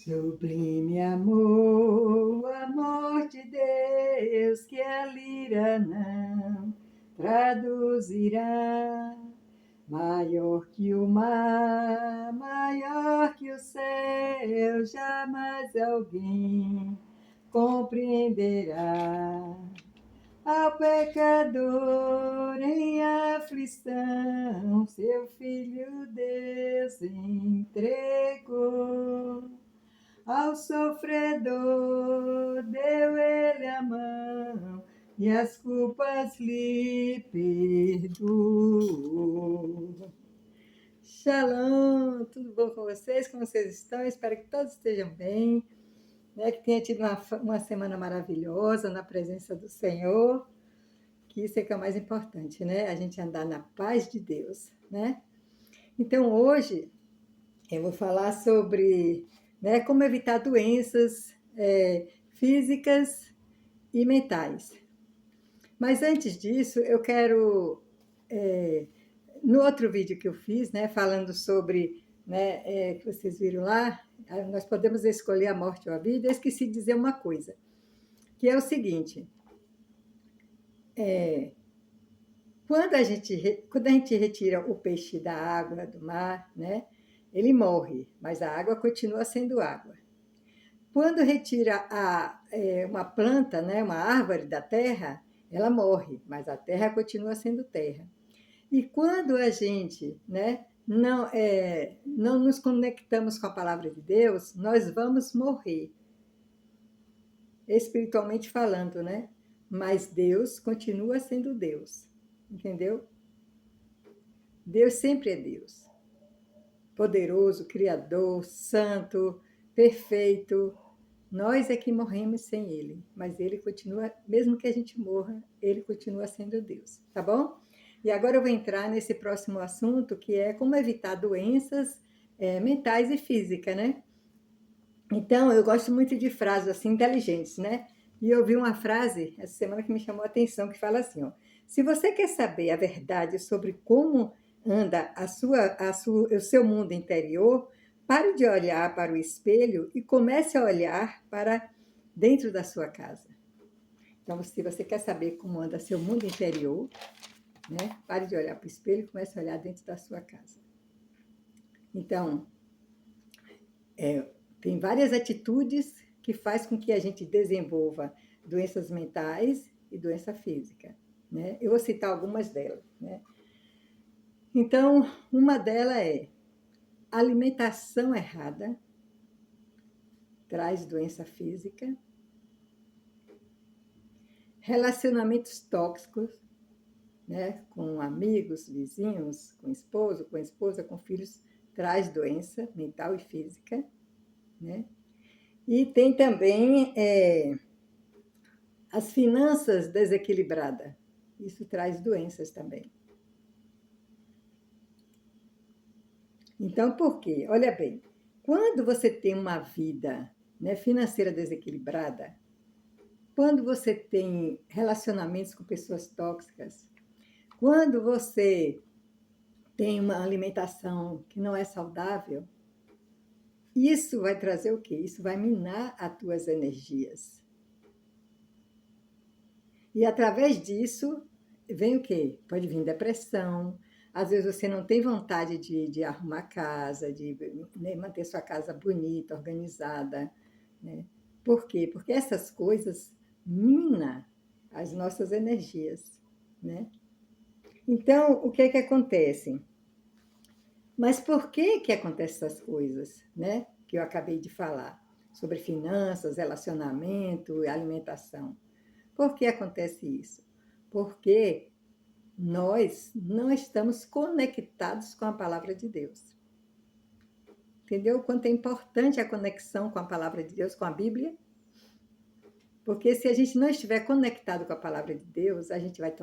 Sublime amor, amor de Deus, que a lira não traduzirá. Maior que o mar, maior que o céu, jamais alguém compreenderá. Ao pecador em aflição, seu Filho Deus entregou. Ao sofredor deu ele a mão e as culpas lhe perdoou. Shalom, tudo bom com vocês? Como vocês estão? Espero que todos estejam bem, né? Que tenha tido uma semana maravilhosa na presença do Senhor, que isso é que é o mais importante, né? A gente andar na paz de Deus, né? Então, hoje eu vou falar sobre, né, como evitar doenças físicas e mentais. Mas antes disso, eu quero, no outro vídeo que eu fiz, né, falando sobre, né, que vocês viram lá, nós podemos escolher a morte ou a vida, eu esqueci de dizer uma coisa, que é o seguinte, quando a gente retira o peixe da água, do mar, né, ele morre, mas a água continua sendo água. Quando retira uma planta, né, uma árvore da terra, ela morre, mas a terra continua sendo terra. E quando a gente, né, não nos conectamos com a palavra de Deus, nós vamos morrer, espiritualmente falando, né? Mas Deus continua sendo Deus, entendeu? Deus sempre é Deus, poderoso, criador, santo, perfeito. Nós é que morremos sem Ele, mas Ele continua, mesmo que a gente morra, Ele continua sendo Deus, tá bom? E agora eu vou entrar nesse próximo assunto, que é como evitar doenças mentais e físicas, né? Então, eu gosto muito de frases assim inteligentes, né? E eu vi uma frase essa semana que me chamou a atenção, que fala assim, ó: se você quer saber a verdade sobre como anda o seu mundo interior, pare de olhar para o espelho e comece a olhar para dentro da sua casa. Então, se você quer saber como anda seu mundo interior, né? Pare de olhar para o espelho e comece a olhar dentro da sua casa. Então, tem várias atitudes que faz com que a gente desenvolva doenças mentais e doença física, né? Eu vou citar algumas delas, né? Então, uma delas é alimentação errada, traz doença física. Relacionamentos tóxicos, né? Com amigos, vizinhos, com esposo, com esposa, com filhos, traz doença mental e física, né? E tem também as finanças desequilibradas. Isso traz doenças também. Então, por quê? Olha bem, quando você tem uma vida, né, financeira desequilibrada, quando você tem relacionamentos com pessoas tóxicas, quando você tem uma alimentação que não é saudável, isso vai trazer o quê? Isso vai minar as tuas energias. E através disso, vem o quê? Pode vir depressão, às vezes você não tem vontade de arrumar casa, de, né, manter sua casa bonita, organizada, né? Por quê? Porque essas coisas minam as nossas energias, né? Então, o que é que acontece? Mas por que que acontecem essas coisas, né? Que eu acabei de falar, sobre finanças, relacionamento e alimentação. Por que acontece isso? Porque nós não estamos conectados com a palavra de Deus. Entendeu? O quanto é importante a conexão com a palavra de Deus, com a Bíblia? Porque se a gente não estiver conectado com a palavra de Deus, a gente vai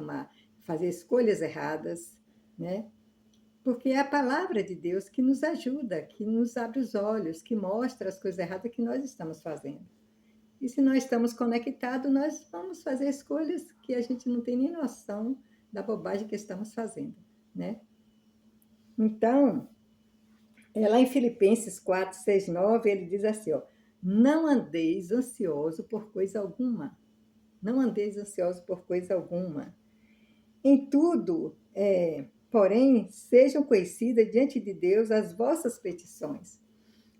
fazer escolhas erradas, né? Porque é a palavra de Deus que nos ajuda, que nos abre os olhos, que mostra as coisas erradas que nós estamos fazendo. E se nós estamos conectados, nós vamos fazer escolhas que a gente não tem nem noção da bobagem que estamos fazendo, né? Então, lá em Filipenses 4, 6, 9, ele diz assim, ó: Não andeis ansioso por coisa alguma. Não andeis ansioso por coisa alguma. Em tudo, porém, sejam conhecidas diante de Deus as vossas petições.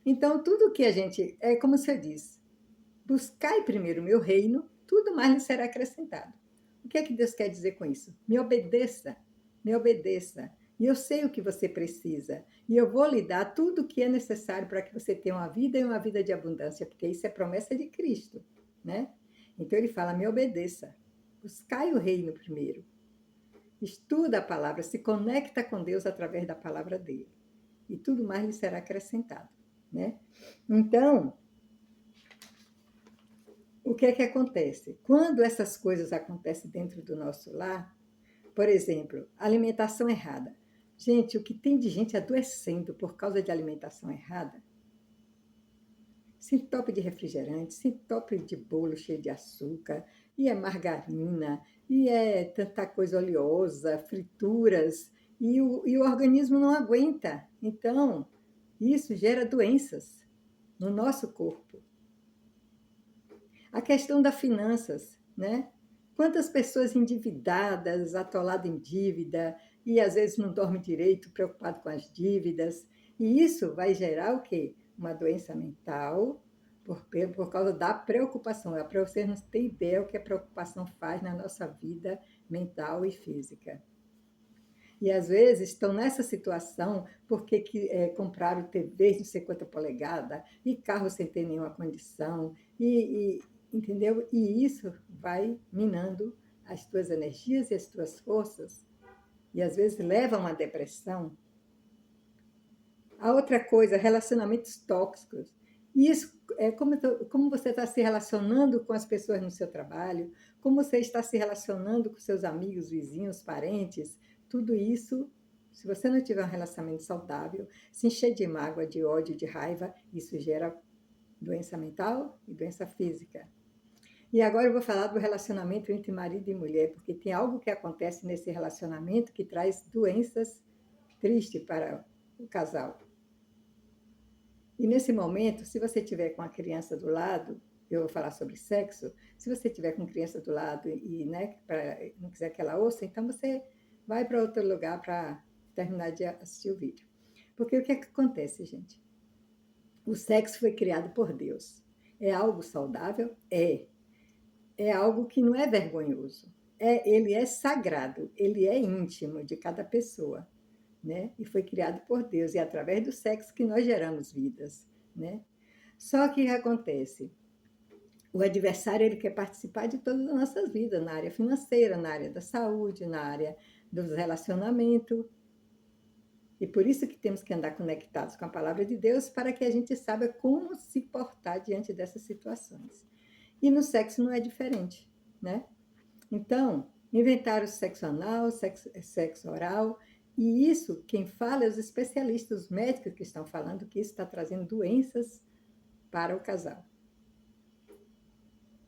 Então, tudo que a gente, é como você diz, buscai primeiro o meu reino, tudo mais lhe será acrescentado. O que é que Deus quer dizer com isso? Me obedeça, me obedeça. E eu sei o que você precisa. E eu vou lhe dar tudo o que é necessário para que você tenha uma vida e uma vida de abundância, porque isso é promessa de Cristo, né? Então ele fala: me obedeça. Buscai o reino primeiro. Estuda a palavra, se conecta com Deus através da palavra dele. E tudo mais lhe será acrescentado, né? Então, o que é que acontece? Quando essas coisas acontecem dentro do nosso lar, por exemplo, alimentação errada. Gente, o que tem de gente adoecendo por causa de alimentação errada? Se entope de refrigerante, se entope de bolo cheio de açúcar, e é margarina, e é tanta coisa oleosa, frituras, e o organismo não aguenta. Então, isso gera doenças no nosso corpo. A questão das finanças, né? Quantas pessoas endividadas, atoladas em dívida, e às vezes não dorme direito, preocupado com as dívidas. E isso vai gerar o quê? Uma doença mental, por causa da preocupação. Para vocês não terem ideia o que a preocupação faz na nossa vida mental e física. E às vezes estão nessa situação porque compraram TVs de 50 polegadas e carros sem ter nenhuma condição, entendeu? E isso vai minando as tuas energias e as tuas forças, e às vezes leva a uma depressão. A outra coisa, relacionamentos tóxicos. E isso é como você está se relacionando com as pessoas no seu trabalho, como você está se relacionando com seus amigos, vizinhos, parentes, tudo isso, se você não tiver um relacionamento saudável, se encher de mágoa, de ódio, de raiva, isso gera doença mental e doença física. E agora eu vou falar do relacionamento entre marido e mulher, porque tem algo que acontece nesse relacionamento que traz doenças tristes para o casal. E nesse momento, se você tiver com a criança do lado, eu vou falar sobre sexo, se você tiver com a criança do lado e né, não quiser que ela ouça, então você vai para outro lugar para terminar de assistir o vídeo. Porque o que é que acontece, gente? O sexo foi criado por Deus. É algo saudável? É. É algo que não é vergonhoso. Ele é sagrado, ele é íntimo de cada pessoa. Né? E foi criado por Deus, e é através do sexo que nós geramos vidas, né? Só que o que acontece? O adversário ele quer participar de todas as nossas vidas, na área financeira, na área da saúde, na área dos relacionamentos. E por isso que temos que andar conectados com a palavra de Deus para que a gente saiba como se portar diante dessas situações. E no sexo não é diferente, né? Então, inventaram sexo anal, sexo oral, e isso, quem fala é os especialistas, os médicos que estão falando que isso está trazendo doenças para o casal.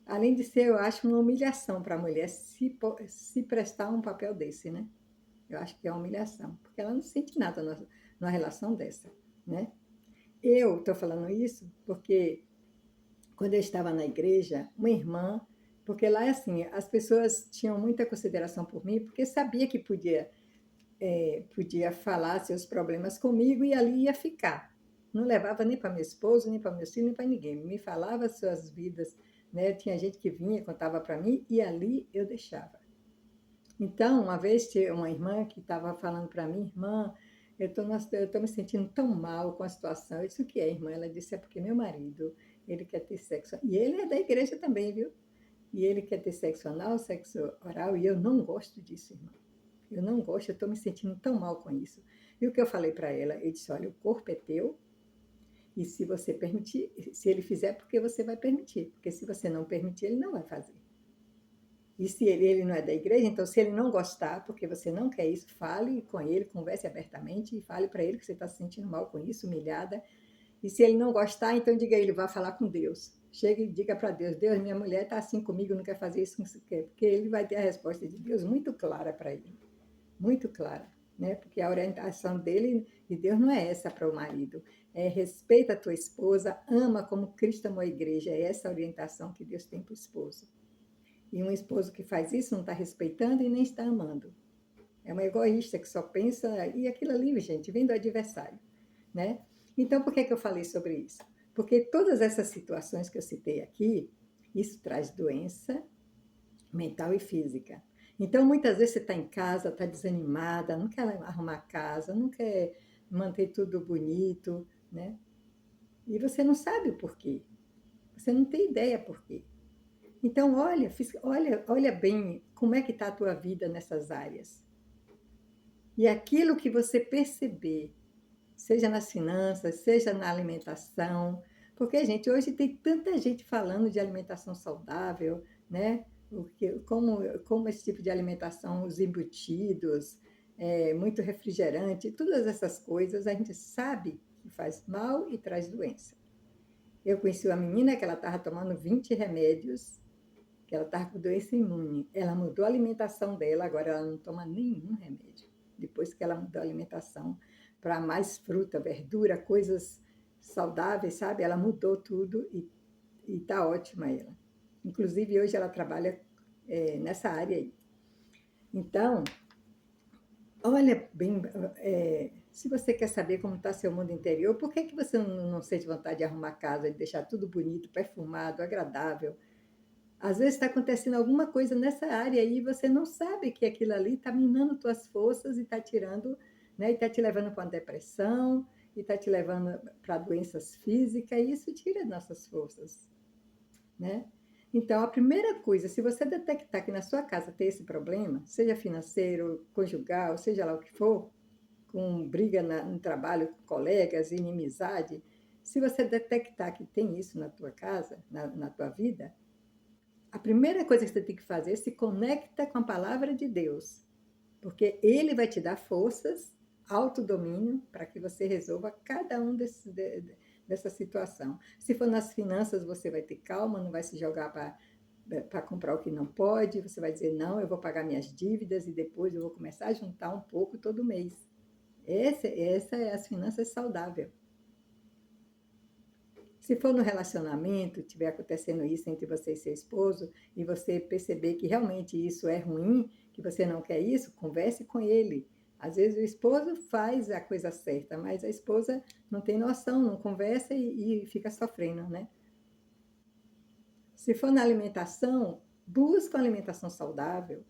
Além de ser, eu acho, uma humilhação para a mulher se prestar um papel desse, né? Eu acho que é uma humilhação, porque ela não sente nada numa relação dessa, né? Eu estou falando isso porque quando eu estava na igreja, uma irmã, porque lá é assim, as pessoas tinham muita consideração por mim, porque sabia que podia falar seus problemas comigo e ali ia ficar. Não levava nem para meu esposo, nem para meus filhos, nem para ninguém. Me falava suas vidas, né? Tinha gente que vinha, contava para mim e ali eu deixava. Então, uma vez tinha uma irmã que estava falando para mim, irmã, eu estou me sentindo tão mal com a situação. Eu disse, o que é, irmã? Ela disse, é porque meu marido, ele quer ter sexo. E ele é da igreja também, viu? E ele quer ter sexo anal, sexo oral, e eu não gosto disso, irmã. Eu não gosto, eu estou me sentindo tão mal com isso. E o que eu falei para ela? Eu disse, olha, o corpo é teu, e se você permitir, se ele fizer, porque você vai permitir. Porque se você não permitir, ele não vai fazer. E se ele não é da igreja, então se ele não gostar, porque você não quer isso, fale com ele, converse abertamente e fale para ele que você está se sentindo mal com isso, humilhada. E se ele não gostar, então diga a ele, vá falar com Deus. Chega e diga para Deus, Deus, minha mulher está assim comigo, não quer fazer isso, não quer. Porque ele vai ter a resposta de Deus muito clara para ele. Muito clara. Né? Porque a orientação dele, de Deus, não é essa para o marido. respeita a tua esposa, ama como Cristo amou a igreja. É essa a orientação que Deus tem para o esposo. E um esposo que faz isso não está respeitando e nem está amando. É um egoísta que só pensa, e aquilo ali, gente, vem do adversário, né? Então, por que eu falei sobre isso? Porque todas essas situações que eu citei aqui, isso traz doença mental e física. Então, muitas vezes você está em casa, está desanimada, não quer arrumar a casa, não quer manter tudo bonito, né? E você não sabe o porquê. Você não tem ideia por quê. Então, olha bem como é que está a tua vida nessas áreas. E aquilo que você perceber, seja nas finanças, seja na alimentação, porque, gente, hoje tem tanta gente falando de alimentação saudável, né? Como esse tipo de alimentação, os embutidos, muito refrigerante, todas essas coisas, a gente sabe que faz mal e traz doença. Eu conheci uma menina que ela estava tomando 20 remédios, que ela estava com doença imune. Ela mudou a alimentação dela, agora ela não toma nenhum remédio. Depois que ela mudou a alimentação para mais fruta, verdura, coisas saudáveis, sabe? Ela mudou tudo e tá ótima ela. Inclusive, hoje ela trabalha nessa área aí. Então, olha bem, se você quer saber como está seu mundo interior, por que você não sente vontade de arrumar a casa, de deixar tudo bonito, perfumado, agradável? Às vezes está acontecendo alguma coisa nessa área aí e você não sabe que aquilo ali está minando tuas forças e está tirando, né? E está te levando para uma depressão, e está te levando para doenças físicas, e isso tira nossas forças, né? Então, a primeira coisa, se você detectar que na sua casa tem esse problema, seja financeiro, conjugal, seja lá o que for, com briga no trabalho com colegas, inimizade, se você detectar que tem isso na tua casa, na tua vida, a primeira coisa que você tem que fazer é se conecta com a palavra de Deus, porque ele vai te dar forças, autodomínio, para que você resolva cada um dessa situação. Se for nas finanças, você vai ter calma, não vai se jogar para comprar o que não pode, você vai dizer, não, eu vou pagar minhas dívidas e depois eu vou começar a juntar um pouco todo mês. Essa é as finanças saudáveis. Se for no relacionamento, tiver acontecendo isso entre você e seu esposo, e você perceber que realmente isso é ruim, que você não quer isso, converse com ele. Às vezes o esposo faz a coisa certa, mas a esposa não tem noção, não conversa e fica sofrendo, né? Se for na alimentação, busca uma alimentação saudável,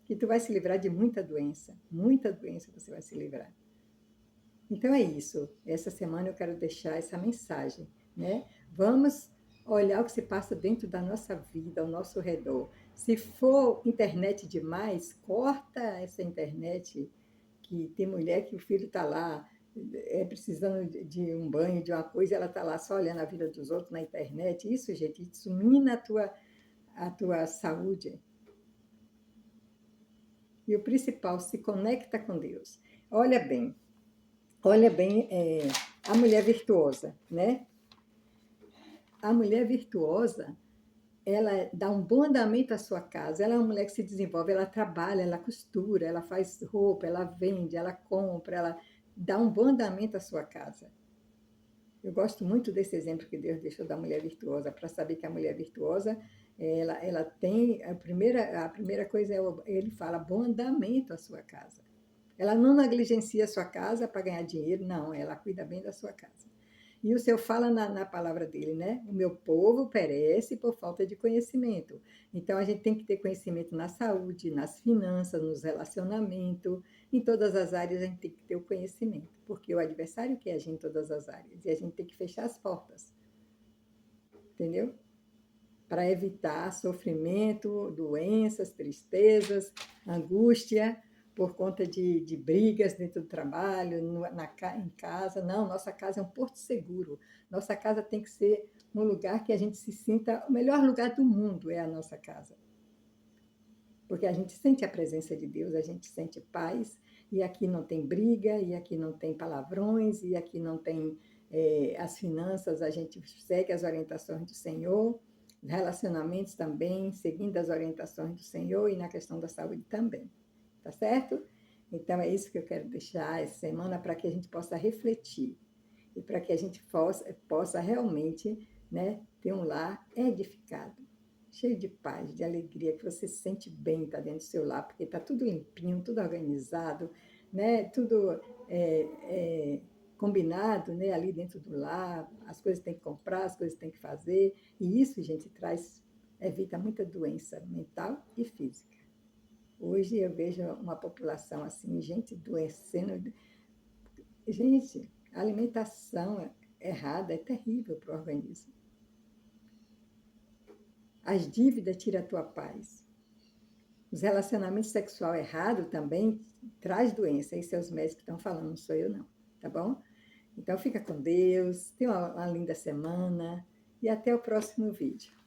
que tu vai se livrar de muita doença você vai se livrar. Então é isso. Essa semana eu quero deixar essa mensagem, né? Vamos olhar o que se passa dentro da nossa vida, ao nosso redor. Se for internet demais, corta essa internet, que tem mulher que o filho está lá precisando de um banho, de uma coisa, ela está lá só olhando a vida dos outros na internet. Isso, gente, isso mina a tua saúde. E o principal, se conecta com Deus. Olha bem, a mulher virtuosa, né? A mulher virtuosa, ela dá um bom andamento à sua casa. Ela é uma mulher que se desenvolve, ela trabalha, ela costura, ela faz roupa, ela vende, ela compra, ela dá um bom andamento à sua casa. Eu gosto muito desse exemplo que Deus deixou da mulher virtuosa, para saber que a mulher virtuosa, ela tem, a primeira coisa, ele fala, bom andamento à sua casa. Ela não negligencia a sua casa para ganhar dinheiro, não, ela cuida bem da sua casa. E o Senhor fala na palavra dele, né? O meu povo perece por falta de conhecimento. Então, a gente tem que ter conhecimento na saúde, nas finanças, nos relacionamentos, em todas as áreas a gente tem que ter o conhecimento, porque o adversário quer agir em todas as áreas e a gente tem que fechar as portas, entendeu? Para evitar sofrimento, doenças, tristezas, angústia, por conta de brigas dentro do trabalho, em casa. Não, nossa casa é um porto seguro. Nossa casa tem que ser um lugar que a gente se sinta... O melhor lugar do mundo é a nossa casa. Porque a gente sente a presença de Deus, a gente sente paz, e aqui não tem briga, e aqui não tem palavrões, e aqui não tem as finanças, a gente segue as orientações do Senhor, relacionamentos também, seguindo as orientações do Senhor, e na questão da saúde também. Tá certo? Então, é isso que eu quero deixar essa semana para que a gente possa refletir. e para que a gente possa realmente, né, ter um lar edificado, cheio de paz, de alegria, que você se sente bem estar dentro do seu lar, porque está tudo limpinho, tudo organizado, né, tudo é, é, combinado, né, ali dentro do lar, as coisas tem que comprar, as coisas tem que fazer, e isso, gente, evita muita doença mental e física. Hoje eu vejo uma população assim, gente adoecendo. Gente, a alimentação errada é terrível para o organismo. As dívidas tiram a tua paz. Os relacionamentos sexuais errados também traz doença. Isso é os médicos que estão falando, não sou eu não, tá bom? Então fica com Deus, tenha uma linda semana e até o próximo vídeo.